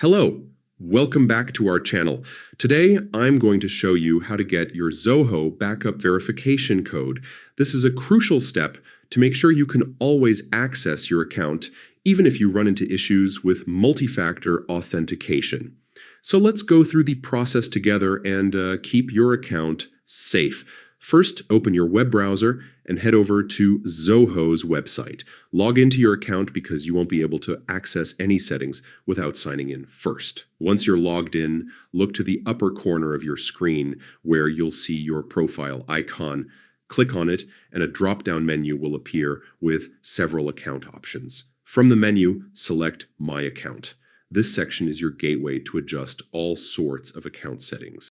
Hello, welcome back to our channel. Today, I'm going to show you how to get your Zoho backup verification code. This is a crucial step to make sure you can always access your account, even if you run into issues with multi-factor authentication. So let's go through the process together and keep your account safe. First, open your web browser and head over to Zoho's website. Log into your account because you won't be able to access any settings without signing in first. Once you're logged in, look to the upper corner of your screen where you'll see your profile icon. Click on it and a drop-down menu will appear with several account options. From the menu, select My Account. This section is your gateway to adjust all sorts of account settings.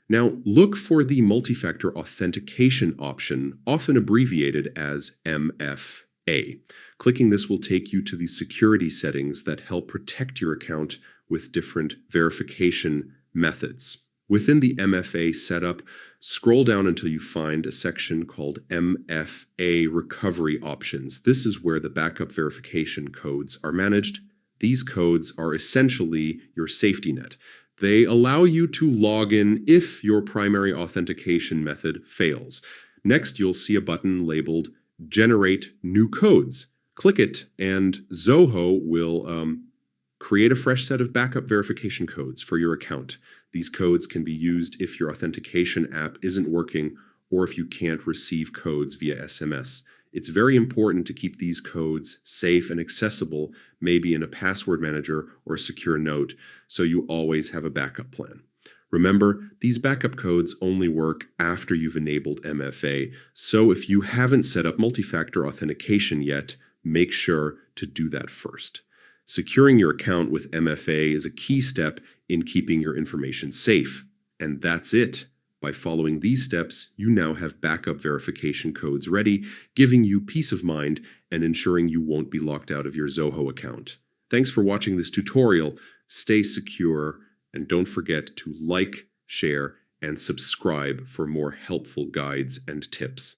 Now, look for the multi-factor authentication option, often abbreviated as MFA. Clicking this will take you to the security settings that help protect your account with different verification methods. Within the MFA setup, scroll down until you find a section called MFA Recovery Options. This is where the backup verification codes are managed. These codes are essentially your safety net. They allow you to log in if your primary authentication method fails. Next, you'll see a button labeled Generate New Codes. Click it, and Zoho will create a fresh set of backup verification codes for your account. These codes can be used if your authentication app isn't working or if you can't receive codes via SMS. It's very important to keep these codes safe and accessible, maybe in a password manager or a secure note, so you always have a backup plan. Remember, these backup codes only work after you've enabled MFA, so if you haven't set up multi-factor authentication yet, make sure to do that first. Securing your account with MFA is a key step in keeping your information safe. And that's it. By following these steps, you now have backup verification codes ready, giving you peace of mind and ensuring you won't be locked out of your Zoho account. Thanks for watching this tutorial. Stay secure, and don't forget to like, share, and subscribe for more helpful guides and tips.